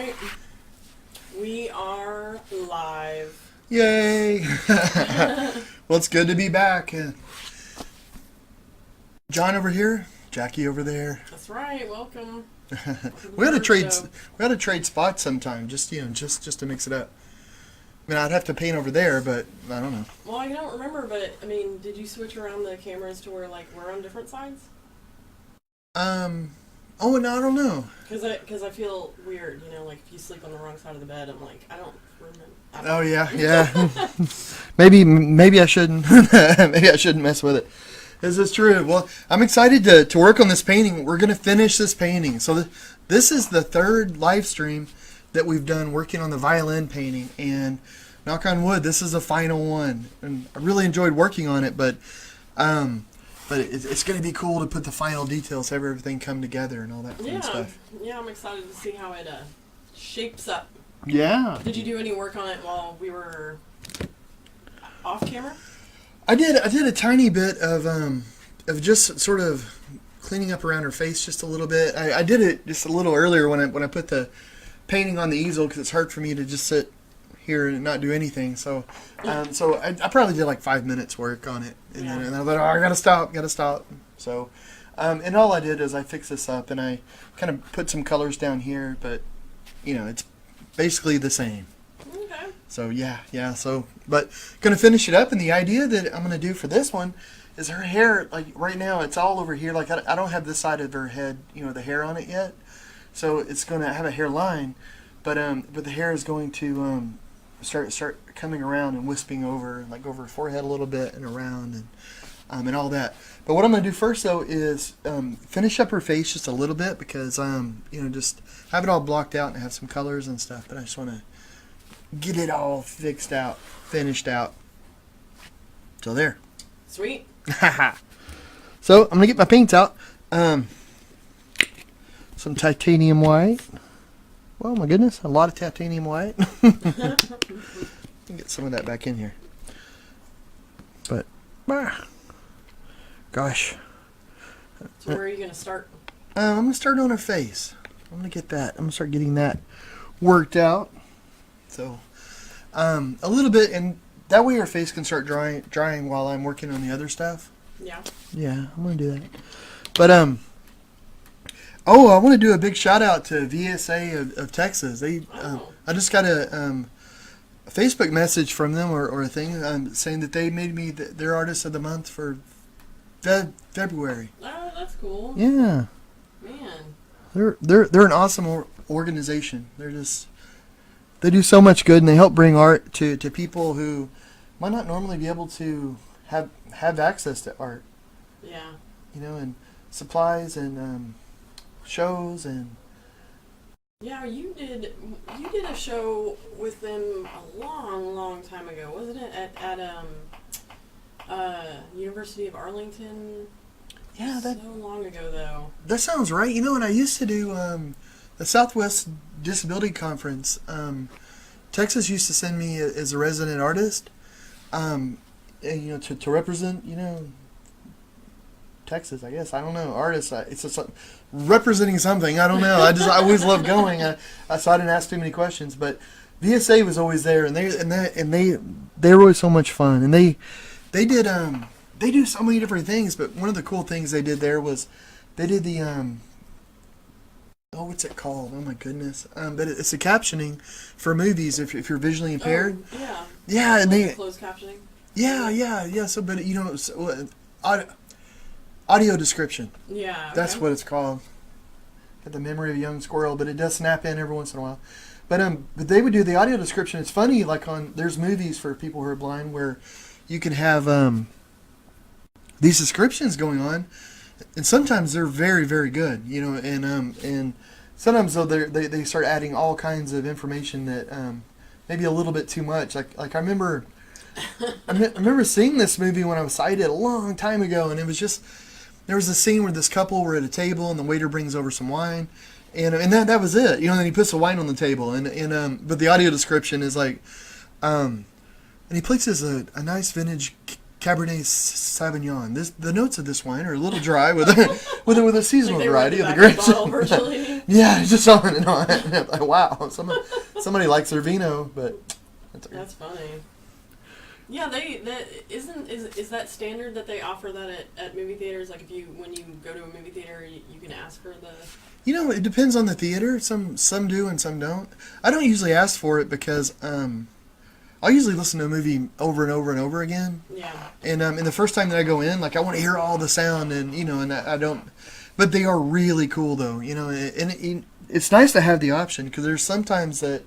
right. We are live. Yay! Well, it's good to be back. John over here, Jackie over there. That's right. Welcome. We ought to trade spots sometime, just to mix it up. I mean, I'd have to paint over there, but I don't know. Well, I don't remember, but I mean, did you switch around the cameras to where like we're on different sides? Oh, no, I don't know. Because I feel weird, like if you sleep on the wrong side of the bed, I'm like, I don't remember. Oh yeah. maybe I shouldn't. Maybe I shouldn't mess with it. This is true. Well, I'm excited to work on this painting. We're gonna finish this painting. So this is the third live stream that we've done working on the violin painting, and knock on wood, this is the final one. And I really enjoyed working on it, but it's going to be cool to put the final details, have everything come together and all that fun stuff. Yeah, I'm excited to see how it shapes up. Yeah. Did you do any work on it while we were off camera? I did a tiny bit of just sort of cleaning up around her face just a little bit. I did it just a little earlier when I put the painting on the easel, because it's hard for me to just sit here and not do anything. So I probably did like 5 minutes work on it, and then I thought, I gotta stop. So and all I did is I fixed this up and I kind of put some colors down here, but it's basically the same. Okay. So but gonna finish it up, and the idea that I'm gonna do for this one is her hair, like right now it's all over here, like I don't have this side of her head, the hair on it yet, so it's gonna have a hairline, but the hair is going to start coming around and wisping over, like over her forehead a little bit and around, and all that. But what I'm going to do first, though, is finish up her face just a little bit, because just have it all blocked out and have some colors and stuff. But I just want to get it all finished out. So there. Sweet. So I'm going to get my paints out. Some titanium white. Oh my goodness, a lot of titanium white. Get some of that back in here. But, gosh. So where are you going to start? I'm going to start on her face. I'm going to get that. I'm going to start getting that worked out. So, a little bit, and that way her face can start drying while I'm working on the other stuff. Yeah. Yeah, I'm going to do that. But, oh, I want to do a big shout out to VSA of Texas. I just got a Facebook message from them or a thing saying that they made me their artist of the month for February. Oh, that's cool. Yeah. Man. They're an awesome organization. They do so much good, and they help bring art to people who might not normally be able to have access to art. Yeah. And supplies and shows. And yeah, you did a show with them a long time ago, wasn't it? At University of Arlington. Yeah, so long ago though. That sounds right. And I used to do the Southwest Disability Conference. Texas used to send me as a resident artist, to represent Texas, I guess. I don't know. Artists, it's just representing something. I don't know. I always love going. So I didn't ask too many questions. But VSA was always there, and they were always so much fun. And they do so many different things. But one of the cool things they did there was they did the what's it called? Oh my goodness! But it's the captioning for movies if you're visually impaired. Oh, yeah. Yeah, and they closed captioning. Yeah. So, but audio description. Yeah. Okay. That's what it's called. Got the memory of a young squirrel, but it does snap in every once in a while. But they would do the audio description. It's funny, like there's movies for people who are blind where you can have these descriptions going on, and sometimes they're very, very good. And sometimes though they start adding all kinds of information that maybe a little bit too much. Like I remember seeing this movie when I was sighted a long time ago, and it was just. There was a scene where this couple were at a table, and the waiter brings over some wine, and that was it. And then he puts the wine on the table, and but the audio description is like, and he places a nice vintage Cabernet Sauvignon. The notes of this wine are a little dry with a seasonal variety of the grapes. Yeah, it's just on and on. Like, wow, somebody likes their vino, but That's funny. Yeah, is that standard that they offer that at movie theaters? Like, when you go to a movie theater, you can ask for the. You know, it depends on the theater. Some do and some don't. I don't usually ask for it because I'll usually listen to a movie over and over and over again. Yeah. And the first time that I go in, like I want to hear all the sound, and I don't. But they are really cool though, and it's nice to have the option because there's sometimes that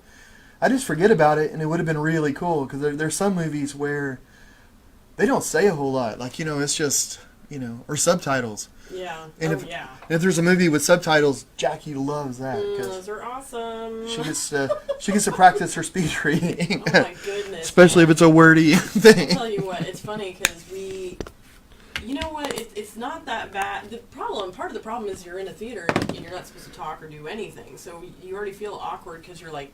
I just forget about it, and it would have been really cool because there's some movies where they don't say a whole lot, like it's just or subtitles. Yeah. And yeah. if there's a movie with subtitles, Jackie loves that. Those are awesome. She gets to practice her speech reading. Oh my goodness. Especially if it's a wordy thing. I'll tell you what, it's funny because you know what, it's not that bad. Part of the problem is you're in a theater and you're not supposed to talk or do anything. So you already feel awkward because you're like,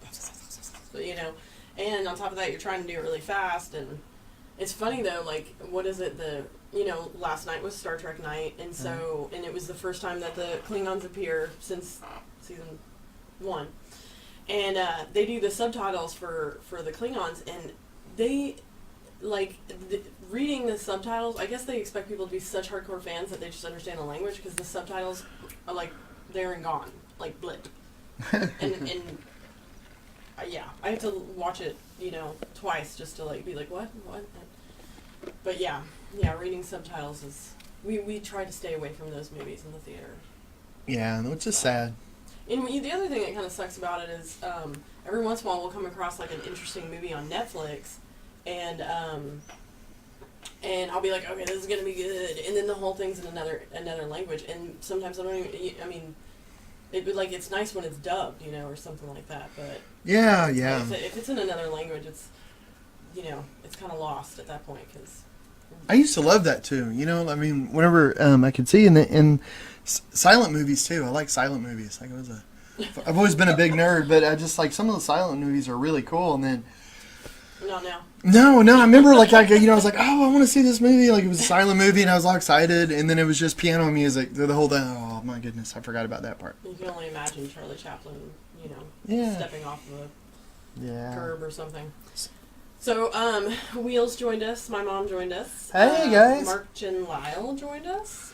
and on top of that, you're trying to do it really fast. And it's funny though, like, what is it, last night was Star Trek night, and so, and it was the first time that the Klingons appear since season 1. And they do the subtitles for the Klingons, and they, reading the subtitles, I guess they expect people to be such hardcore fans that they just understand the language, because the subtitles are, there and gone, like, blip. and yeah, I have to watch it, twice just to, be like, what? But yeah, reading subtitles is... We try to stay away from those movies in the theater. Yeah, which is sad. And the other thing that kind of sucks about it is every once in a while we'll come across, an interesting movie on Netflix, and I'll be like, okay, this is going to be good, and then the whole thing's in another language, and sometimes I don't even... I mean... it's nice when it's dubbed, or something like that, but... Yeah. If it's in another language, it's... it's kind of lost at that point, because... I used to love that too. Whenever I could see in silent movies too. I like silent movies. I've always been a big nerd, but I just some of the silent movies are really cool. And then not now. No. I remember I was like, oh, I want to see this movie. It was a silent movie, and I was all excited. And then it was just piano music the whole thing. Oh my goodness, I forgot about that part. You can only imagine Charlie Chaplin, stepping off of a curb or something. So, Wheels joined us. My mom joined us. Hey, guys. Mark and Lyle joined us.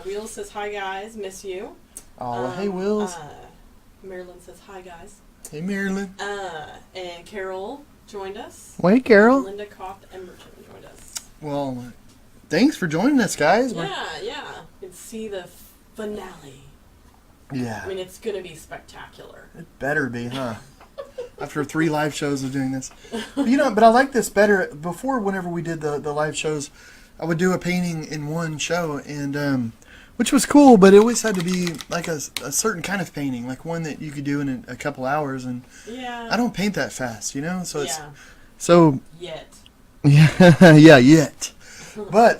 Wheels says, hi, guys. Miss you. Oh, hey, Wheels. Marilyn says, hi, guys. Hey, Marilyn. And Carol joined us. Wait, Carol. And Linda Koft-Emberton joined us. Well, thanks for joining us, guys. Yeah. You can see the finale. Yeah. I mean, it's going to be spectacular. It better be, huh? After 3 live shows of doing this. But I like this better. Before, whenever we did the live shows, I would do a painting in one show, and which was cool, but it always had to be a certain kind of painting, one that you could do in a couple hours, and I don't paint that fast, so it's... So... Yet. Yeah, yet. But,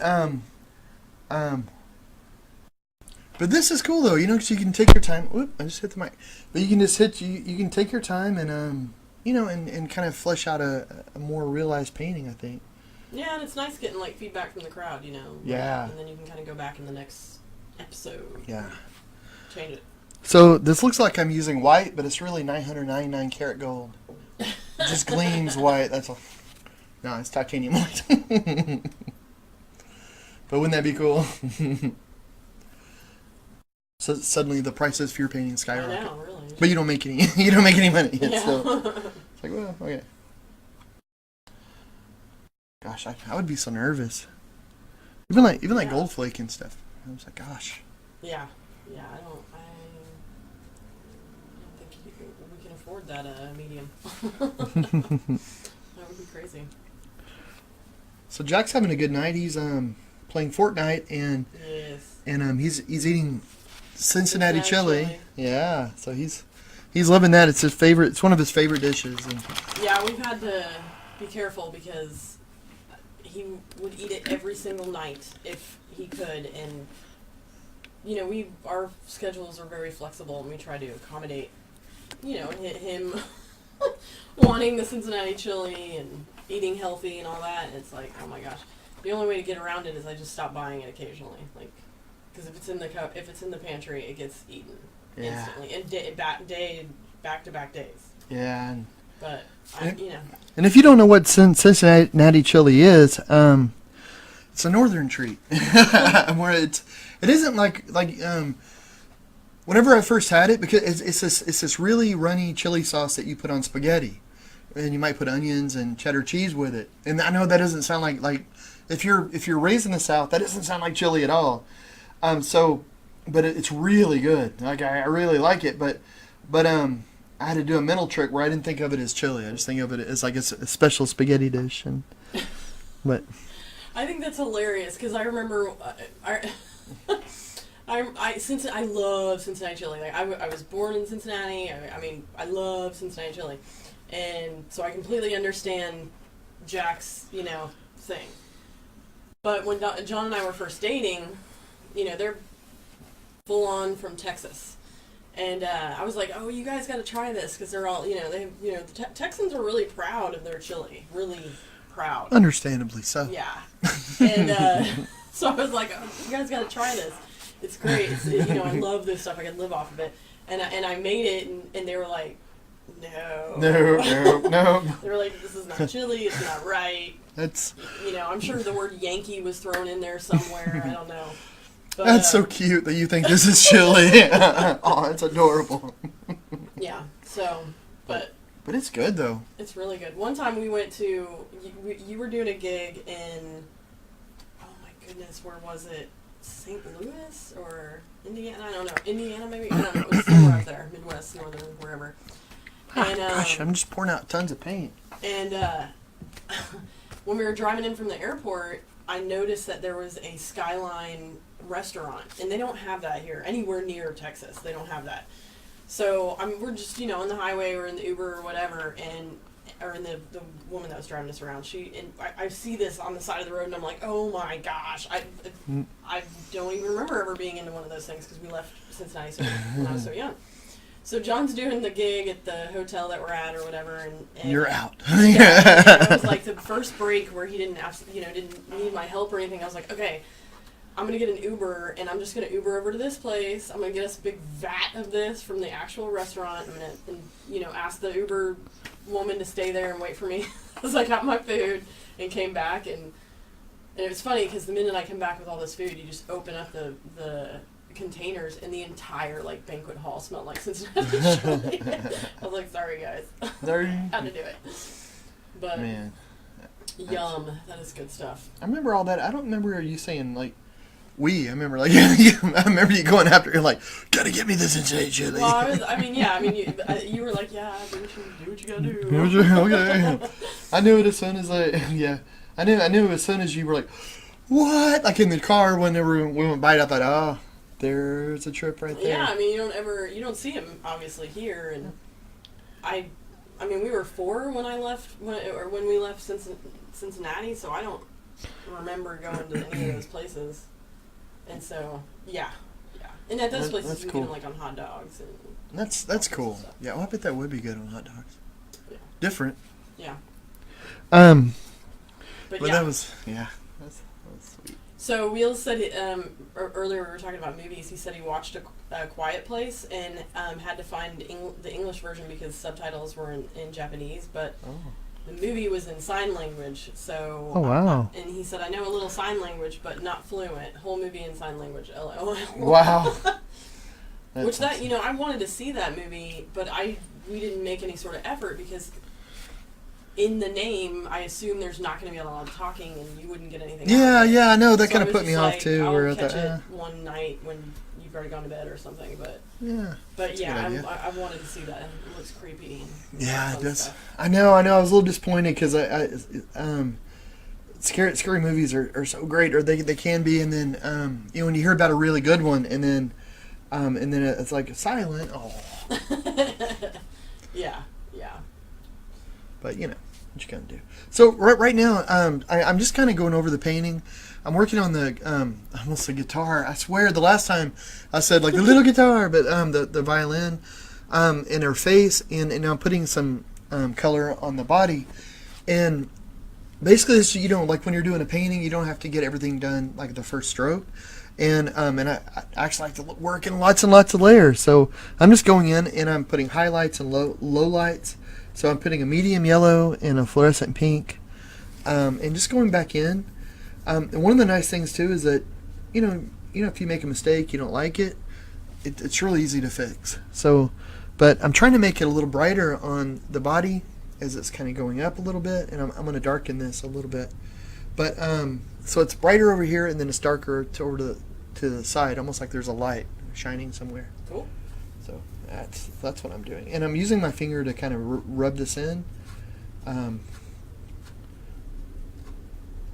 but this is cool though, because you can take your time. Whoop! I just hit the mic. But you can just you can take your time and and kind of flesh out a more realized painting, I think. Yeah, and it's nice getting feedback from the crowd, Yeah. And then you can kind of go back in the next episode. Yeah. Change it. So this looks like I'm using white, but it's really 999 karat gold. It just gleams white. That's all. No, it's titanium white. But wouldn't that be cool? So suddenly the prices for your painting skyrocket. I know, really. But you don't make any. You don't make any money. Yeah. So it's well, okay. Gosh, I would be so nervous. Even like gold flake and stuff. I was like, gosh. Yeah. I don't think we can afford that medium. That would be crazy. So Jack's having a good night. He's playing Fortnite and yes. And he's eating Cincinnati chili. Yeah, so he's loving that. It's his favorite. It's one of his favorite dishes. And yeah, we've had to be careful because he would eat it every single night if he could, and our schedules are very flexible, and we try to accommodate him wanting the Cincinnati chili and eating healthy and all that. And it's like, oh my gosh, the only way to get around it is I just stop buying it occasionally, because if it's in the pantry, it gets eaten. Yeah. instantly, and back to back days. Yeah. And, But and if you don't know what Cincinnati chili is, it's a northern treat. Where it isn't like whenever I first had it, because it's this really runny chili sauce that you put on spaghetti, and you might put onions and cheddar cheese with it. And I know that doesn't sound like if you're raised in the South, that doesn't sound like chili at all. But it's really good. Like I really like it. But I had to do a mental trick where I didn't think of it as chili. I just think of it as like a special spaghetti dish. But I think that's hilarious because I remember I love Cincinnati chili. Like I was born in Cincinnati. I love Cincinnati chili, and so I completely understand Jack's thing. But when John and I were first dating, they're full on from Texas. And I was like, oh, you guys got to try this because they're all, the Texans are really proud of their chili, really proud. Understandably so. Yeah. And so I was like, oh, you guys got to try this. It's great. I love this stuff. I can live off of it. And I made it, and they were like, no. They were like, this is not chili. It's not right. That's. I'm sure the word Yankee was thrown in there somewhere. I don't know. But, that's so cute that you think this is chili. Oh, it's adorable. Yeah. So, but it's good though. It's really good. One time we went to you were doing a gig in, oh my goodness, where was it? St. Louis or Indiana? I don't know. Indiana maybe. I don't know. It was somewhere out there, Midwest, Northern, wherever. And gosh, I'm just pouring out tons of paint. And when we were driving in from the airport, I noticed that there was a Skyline restaurant, and they don't have that here anywhere near Texas. They don't have that. So we're just on the highway or in the Uber or whatever, or in the woman that was driving us around. I see this on the side of the road, and I'm like, oh my gosh, I don't even remember ever being into one of those things because we left Cincinnati when I was so young. So John's doing the gig at the hotel that we're at or whatever, and you're out. It was like the first break where he didn't need my help or anything. I was like, okay, I'm gonna get an Uber, and I'm just gonna Uber over to this place. I'm gonna get us a big vat of this from the actual restaurant. I'm gonna ask the Uber woman to stay there and wait for me as I got my food and came back, and it was funny because the minute I come back with all this food, you just open up the containers, and the entire banquet hall smelled like Cincinnati chili. I was like, sorry guys, had to do it. But man, yum, that is good stuff. I remember all that. I don't remember you saying I remember I remember you going after. You're like, gotta get me this Cincinnati chili. Well, you were like, yeah, do what you gotta do. Okay. I knew it as soon as I knew as soon as you were like, what? Like in the car whenever we went by it, I thought, oh, there's a trip right there. Yeah, you don't see him obviously here, and we were 4 when I left when we left Cincinnati, so I don't remember going to any of those places. And so, yeah. And at those places, you cool. Get them on hot dogs. And that's cool. Yeah, well, I bet that would be good on hot dogs. Yeah. Different. Yeah. But yeah. That was that's sweet. So Wheels said earlier we were talking about movies. He said he watched a Quiet Place and had to find the English version because subtitles were in Japanese, but. Oh. The movie was in sign language, so... Oh, wow. And he said, I know a little sign language, but not fluent. Whole movie in sign language, LOL. Wow. Which I wanted to see that movie, but we didn't make any sort of effort because in the name, I assume there's not going to be a lot of talking and you wouldn't get anything out of it. Yeah, I know. That kind of put me off, too. I'll catch it one night when you've already gone to bed or something, but... Yeah. But yeah, I wanted to see that. It looks creepy. Yeah, it does. I know. I was a little disappointed because scary movies are so great, or they can be, and then when you hear about a really good one, and then it's like silent. Oh. Yeah. But what you gonna do? So right now, I'm just kind of going over the painting. I'm working on almost the guitar. I swear the last time I said the little guitar, but the violin in her face, and I'm putting some color on the body. And basically, when you're doing a painting, you don't have to get everything done the first stroke. And I actually like to work in lots and lots of layers. So I'm just going in and I'm putting highlights and low lights. So I'm putting a medium yellow and a fluorescent pink, and just going back in. And one of the nice things too is that, if you make a mistake, you don't like it, it's really easy to fix. So, but I'm trying to make it a little brighter on the body as it's kind of going up a little bit, and I'm going to darken this a little bit. But so it's brighter over here, and then it's darker over to the side, almost like there's a light shining somewhere. Cool. So that's what I'm doing, and I'm using my finger to kind of rub this in.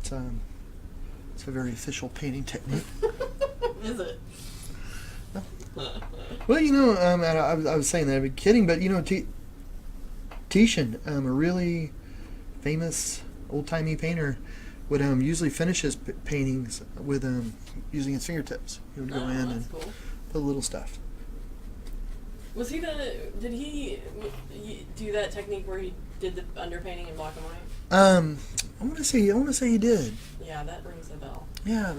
It's a very official painting technique. Is it? Well, I was saying that I've been kidding, but Titian, a really famous old-timey painter, would usually finish his paintings with using his fingertips. He would go in and cool. put little stuff. Did he do that technique where he did the underpainting in black and white? I want to say he did. Yeah, that rings a bell. Yeah,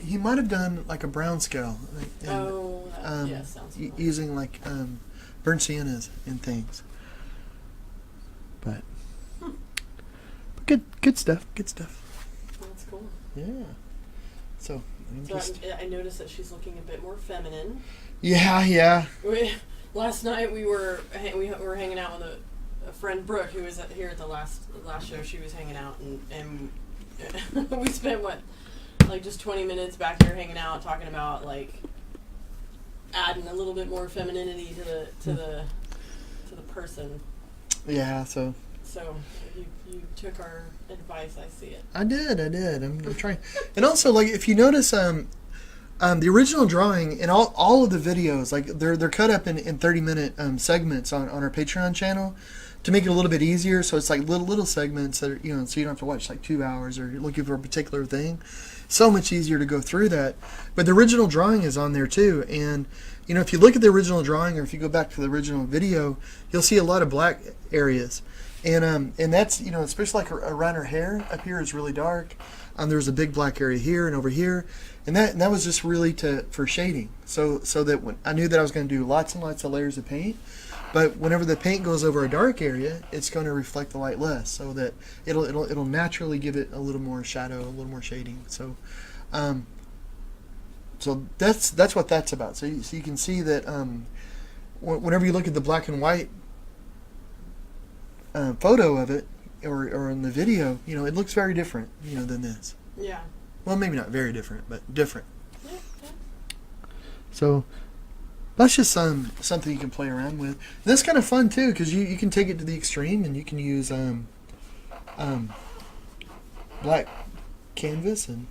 he might have done like a brown scale. Yes, sounds familiar. Using like burnt siennas and things. But good stuff. That's cool. Yeah. So I noticed that she's looking a bit more feminine. Yeah. Last night we were hanging out with a friend, Brooke, who was here at the last show. She was hanging out, and we spent just 20 minutes back here hanging out, talking about like adding a little bit more femininity to the person. Yeah. So you took our advice. I see it. I did. I'm trying. And also, like, if you notice, the original drawing and all of the videos, like they're cut up in 30-minute segments on our Patreon channel to make it a little bit easier. So it's like little segments that are, so you don't have to watch like 2 hours or you're looking for a particular thing. So much easier to go through that. But the original drawing is on there too. And if you look at the original drawing or if you go back to the original video, you'll see a lot of black areas. And that's, especially like around her hair up here is really dark. There's a big black area here and over here. And that was just really for shading. So that when I knew that I was going to do lots and lots of layers of paint. But whenever the paint goes over a dark area, it's going to reflect the light less, so that it'll naturally give it a little more shadow, a little more shading. So, so that's what that's about. So you can see that whenever you look at the black and white photo of it, or in the video, it looks very different, than this. Yeah. Well, maybe not very different, but different. Yeah. So that's just something you can play around with. And that's kind of fun too, because you can take it to the extreme, and you can use black canvas and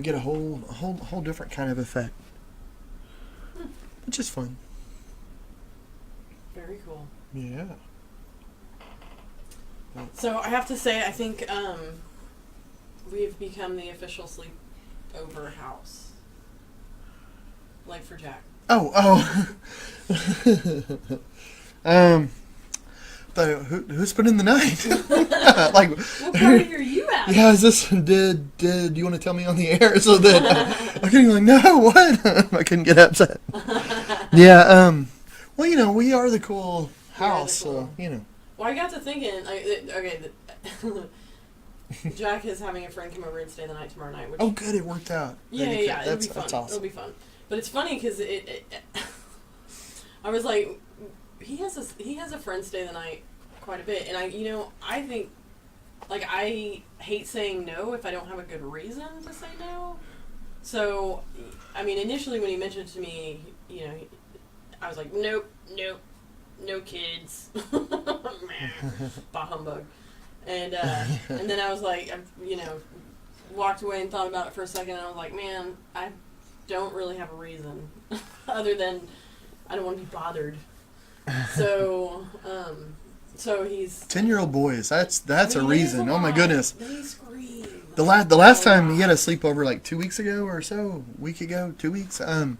get a whole different kind of effect, which is fun. Very cool. Yeah. So I have to say, I think we've become the official sleepover house, like for Jack. Oh. But who's spending the night? Like, what party are you at? Yeah, is this? Did you want to tell me on the air so that I couldn't be like, no, what? I couldn't get upset. Yeah. Well, we are the cool house, so Well, I got to thinking. Jack is having a friend come over and stay the night tomorrow night. Which, oh, good, it worked out. Yeah. It'll be fun. That's awesome. It'll be fun. But it's funny because I was like, he has a friend stay the night quite a bit, and I think, like, I hate saying no if I don't have a good reason to say no. So, I mean, initially when he mentioned it to me, I was like, nope, no kids, bah humbug, and then I was like, walked away and thought about it for a second, and I was like, man, I don't really have a reason other than I don't want to be bothered. So he's 10-year-old boys. That's a reason. Oh my goodness. They scream. The last time he had a sleepover like 2 weeks ago or so, a week ago, 2 weeks. I think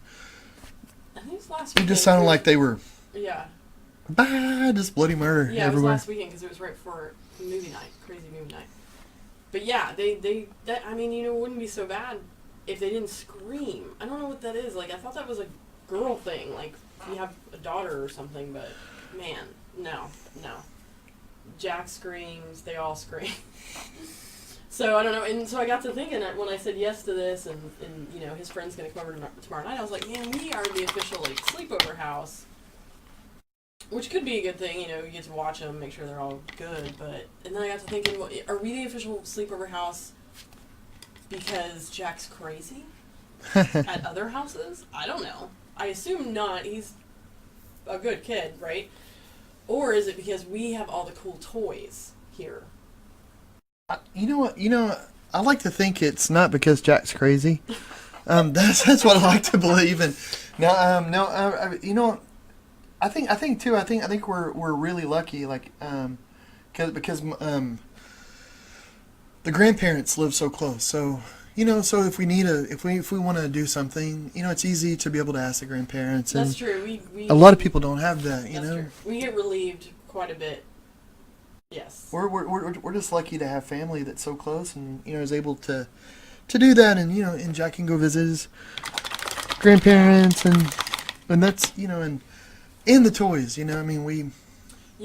it was last weekend. It just sounded like they were. Yeah. Just bloody murder yeah, everywhere. It was last weekend because it was right before movie night, crazy movie night. But yeah, they I mean, it wouldn't be so bad if they didn't scream. I don't know what that is. Like, I thought that was a girl thing. Like, you have a daughter or something, but man, no. Jack screams, they all scream. So, I don't know, and so I got to thinking that when I said yes to this, and you know, his friend's going to come over tomorrow night, I was like, man, we are the official, like, sleepover house. Which could be a good thing, you know, you get to watch them, make sure they're all good, but... And then I got to thinking, well, are we the official sleepover house because Jack's crazy at other houses? I don't know. I assume not. He's a good kid, right? Or is it because we have all the cool toys here? You know what? I like to think it's not because Jack's crazy. That's what I like to believe. And you know, I think we're really lucky, like, because the grandparents live so close. So so if we want to do something, it's easy to be able to ask the grandparents. That's and true. A lot of people don't have that. That's true. We get relieved quite a bit. Yes. We're just lucky to have family that's so close, and is able to do that, and Jack can go visit his grandparents, and that's and the toys, I mean, we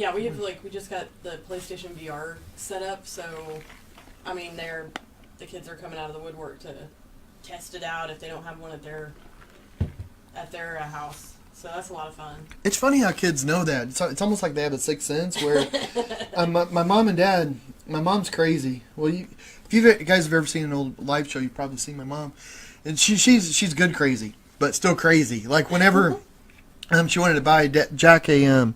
have, we just got the PlayStation VR set up, so I mean the kids are coming out of the woodwork to test it out if they don't have one at their house. So that's a lot of fun. It's funny how kids know that. It's almost like they have a sixth sense where my mom and dad, my mom's crazy. Well, if you guys have ever seen an old live show, you've probably seen my mom. And she's good crazy, but still crazy. Like whenever she wanted to buy Jack a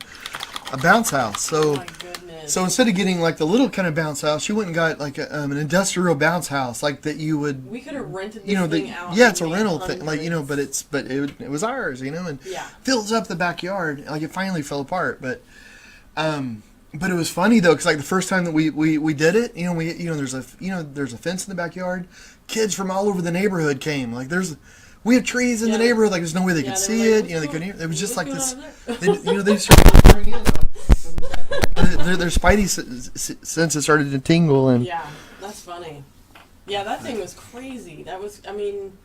bounce house. So, oh my goodness. So instead of getting like the little kind of bounce house, she went and got like an industrial bounce house, like that you would. We could have rented this thing out. Yeah, it's a rental thing, like but it was ours, and yeah. Fills up the backyard. Like it finally fell apart, but it was funny though, because like the first time that we did it, there's a fence in the backyard. Kids from all over the neighborhood came. Like we have trees in the neighborhood. Like there's no way they could see it. They couldn't. It was just like this. They started pouring in. Their spidey senses started to tingle, and yeah, that's funny. Yeah, that thing was crazy. That was, I mean,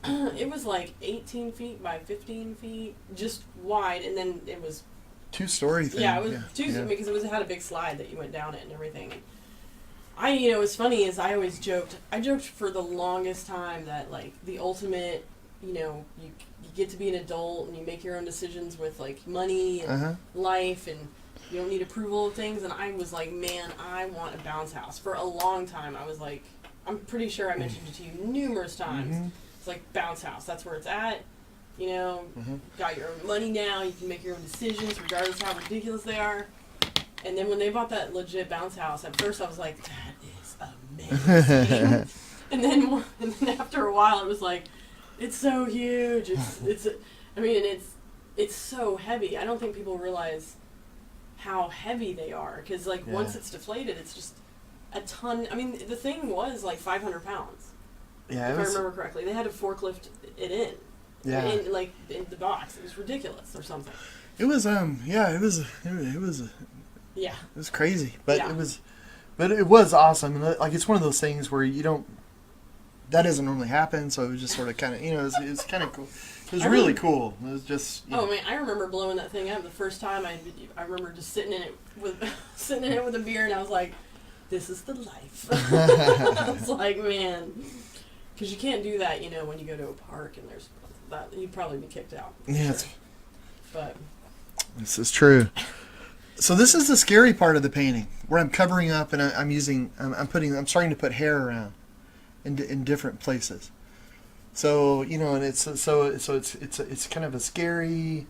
it was like 18 feet by 15 feet, just wide, and then it was 2-story thing. Yeah, it was because it had a big slide that you went down it and everything. And what's funny is I joked for the longest time that like the ultimate, you get to be an adult and you make your own decisions with like money and life, and you don't need approval of things. And I was like, man, I want a bounce house. For a long time, I was like, I'm pretty sure I mentioned it to you numerous times. Mm-hmm. It's like bounce house. That's where it's at. Got your own money now. You can make your own decisions regardless of how ridiculous they are. And then when they bought that legit bounce house, at first I was like, that is amazing. and then after a while, it was like, it's so huge. It's so heavy. I don't think people realize how heavy they are, because once it's deflated, it's just a ton. I mean, the thing was like 500 pounds. Yeah, if I remember correctly, they had to forklift it in. Yeah. In the box, it was ridiculous or something. It was Yeah. It was crazy, but it was awesome, and like it's one of those things where that doesn't normally happen, so it was just sort of kind of it was kind of cool. It was really cool. It was just. Oh man, I remember blowing that thing up the first time. I remember just sitting in it with a beer, and I was like, "This is the life." I was like, man, because you can't do that, when you go to a park and there's that, you'd probably be kicked out. Yeah, sure. But this is true. So this is the scary part of the painting, where I'm covering up and I'm starting to put hair around in different places. So and it's kind of a scary.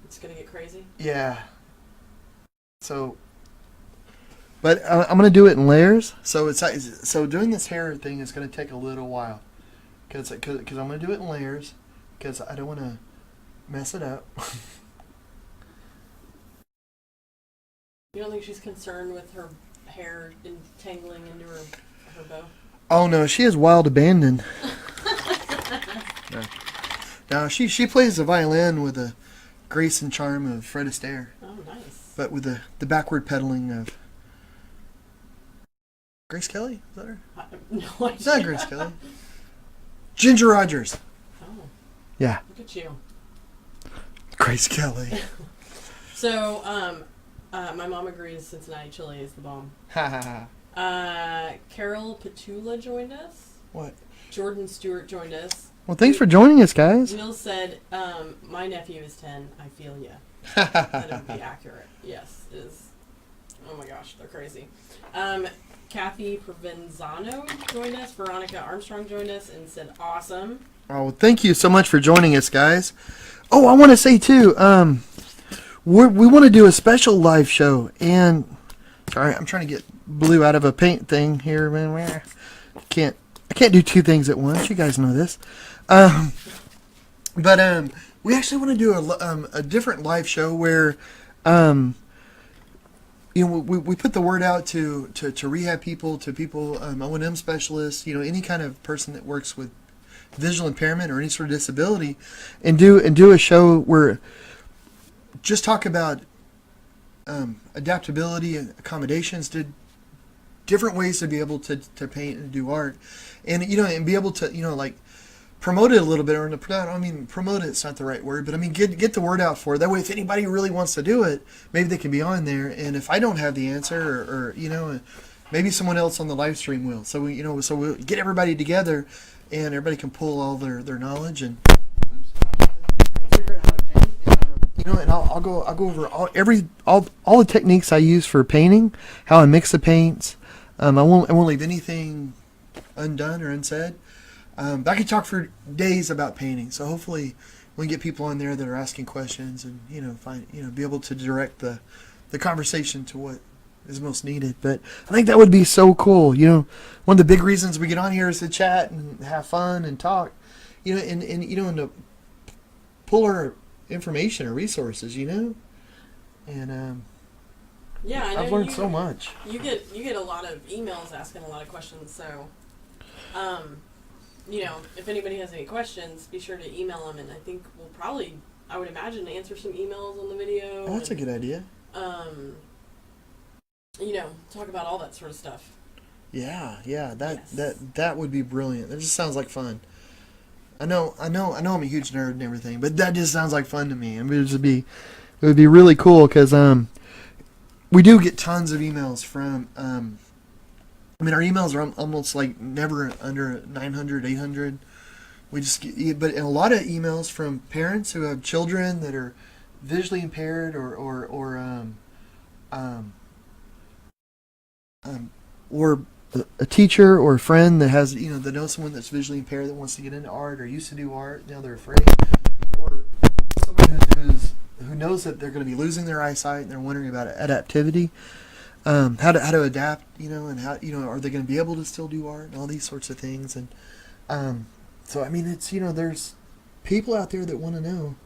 It's gonna get crazy. Yeah. So, but I'm gonna do it in layers. So doing this hair thing is gonna take a little while, because I'm gonna do it in layers, because I don't want to mess it up. You don't think she's concerned with her hair entangling into her bow? Oh no, she has wild abandon. No, she plays the violin with the grace and charm of Fred Astaire. Oh, nice. But with the backward pedaling of Grace Kelly. Is that her? No idea. It's not Grace Kelly. Ginger Rogers. Oh. Yeah. Look at you. Grace Kelly. So, my mom agrees Cincinnati chili is the bomb. Ha ha ha. Carol Petula joined us. What? Jordan Stewart joined us. Well, thanks for joining us, guys. Neil said, my nephew is 10. I feel ya. That would be accurate. Yes, it is. Oh my gosh, they're crazy. Kathy Provenzano joined us. Veronica Armstrong joined us and said, awesome. Oh, well, thank you so much for joining us, guys. Oh, I want to say, too, we want to do a special live show. And, sorry, I'm trying to get blue out of a paint thing here, man. I can't do two things at once. You guys know this. But we actually want to do a different live show where, we put the word out to rehab people, to people, O&M specialists, any kind of person that works with visual impairment or any sort of disability, and do a show where just talk about adaptability and accommodations, different ways to be able to paint and do art, and and be able to like promote it a little bit, or promote it's not the right word, but get the word out for it. That way, if anybody really wants to do it, maybe they can be on there, and if I don't have the answer, or maybe someone else on the live stream will. So we'll get everybody together, and everybody can pull all their knowledge and figure out how to paint. And I'll go over all the techniques I use for painting, how I mix the paints. I won't leave anything undone or unsaid. But I could talk for days about painting, so hopefully we can get people on there that are asking questions, and be able to direct the conversation to what is most needed. But I think that would be so cool. One of the big reasons we get on here is to chat and have fun and talk, and to pull our information or resources, and yeah, I know I've learned so much. You get a lot of emails asking a lot of questions, so if anybody has any questions, be sure to email them, and I think we'll probably, I would imagine, answer some emails on the video. Oh, that's a good idea. Talk about all that sort of stuff. Yeah, that would be brilliant. That just sounds like fun. I know I'm a huge nerd and everything, but that just sounds like fun to me. It would be really cool, because we do get tons of emails from our emails are almost like never under 900, 800. We just get, but a lot of emails from parents who have children that are visually impaired, or a teacher or a friend that has, that knows someone that's visually impaired that wants to get into art or used to do art. Now they're afraid, or someone who knows that they're going to be losing their eyesight and they're wondering about adaptivity. How to adapt, and how, are they going to be able to still do art and all these sorts of things. And so it's, there's people out there that want to know.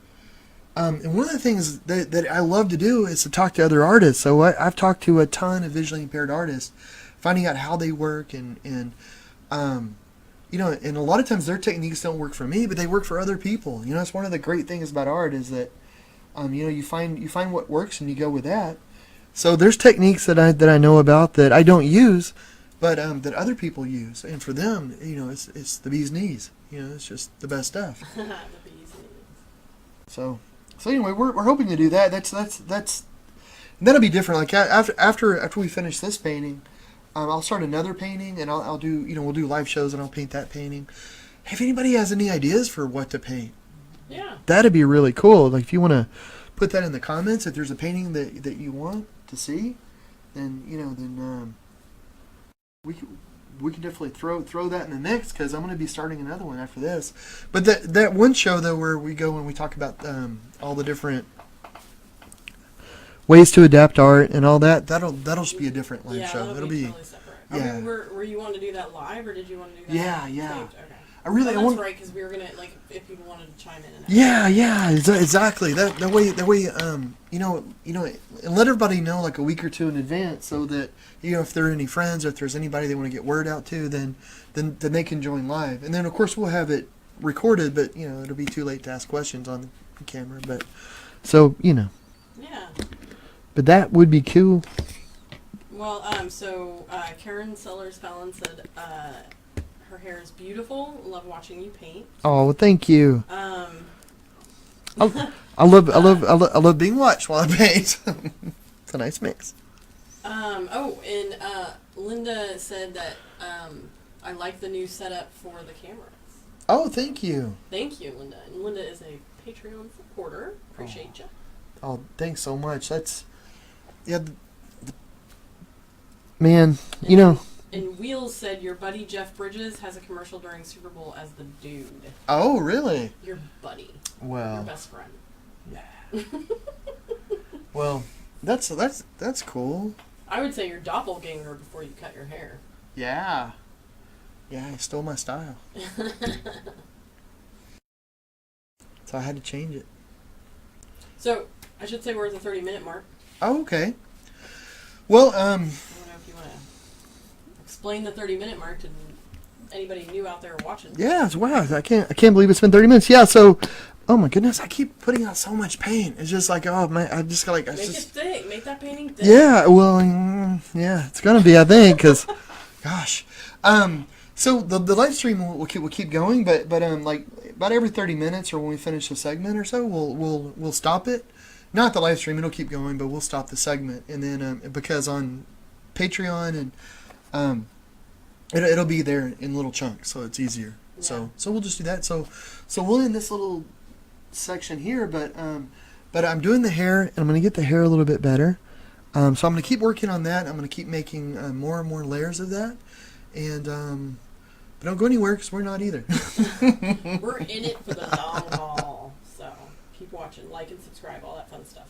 And one of the things that I love to do is to talk to other artists. So I've talked to a ton of visually impaired artists, finding out how they work, and and a lot of times their techniques don't work for me, but they work for other people. It's one of the great things about art is that you find what works and you go with that. So there's techniques that I know about that I don't use, but that other people use, and for them, it's the bee's knees. It's just the best stuff. The bee's knees. So anyway, we're hoping to do that. That'll be different. Like after we finish this painting, I'll start another painting, and I'll do we'll do live shows, and I'll paint that painting. If anybody has any ideas for what to paint, yeah, that'd be really cool. Like if you want to put that in the comments, if there's a painting that you want to see, then we can definitely throw that in the mix, because I'm going to be starting another one after this. But that one show though, where we go and we talk about all the different ways to adapt art and all that'll just be a different live show. It'll be totally separate. Were you wanting to do that live, or did you want to do that? Yeah. Taped? Okay. That's right, because we were gonna, like, if people wanted to chime in. Exactly. That way, and let everybody know like a week or two in advance, so that if there are any friends, or if there's anybody they want to get word out to, then they can join live. And then of course we'll have it recorded, but it'll be too late to ask questions on the camera. But Yeah. But that would be cool. Well, Karen Sellers Fallon said her hair is beautiful. Love watching you paint. Oh, well, thank you. I love being watched while I paint. It's a nice mix. Linda said that I like the new setup for the cameras. Oh, thank you. Thank you, Linda. And Linda is a Patreon supporter. Appreciate you. Oh, thanks so much. That's, yeah, man, you know. And Wheels said your buddy Jeff Bridges has a commercial during Super Bowl as the dude. Oh, really? Your buddy. Well. Your best friend. Yeah. Well, that's cool. I would say your doppelganger before you cut your hair. Yeah. Yeah, he stole my style. So I had to change it. So, I should say we're at the 30-minute mark. Oh, okay. Well, I don't know if you want to explain the 30-minute mark to anybody new out there watching. Yeah, wow, I can't believe it's been 30 minutes. Yeah, so, oh my goodness, I keep putting out so much paint. It's just like, oh man, I just got like, Make it thick. Make that painting thick. Yeah, well, yeah, it's gonna be, I think, because, gosh, so the live stream will keep going, but like about every 30 minutes or when we finish a segment or so, we'll stop it. Not the live stream; it'll keep going, but we'll stop the segment, and then because on Patreon and it'll be there in little chunks, so it's easier. Yeah. So we'll just do that. So we'll end this little section here, but I'm doing the hair, and I'm gonna get the hair a little bit better. So I'm gonna keep working on that. I'm gonna keep making more and more layers of that, and but don't go anywhere because we're not either. We're in it for the long haul. So keep watching, like and subscribe, all that fun stuff.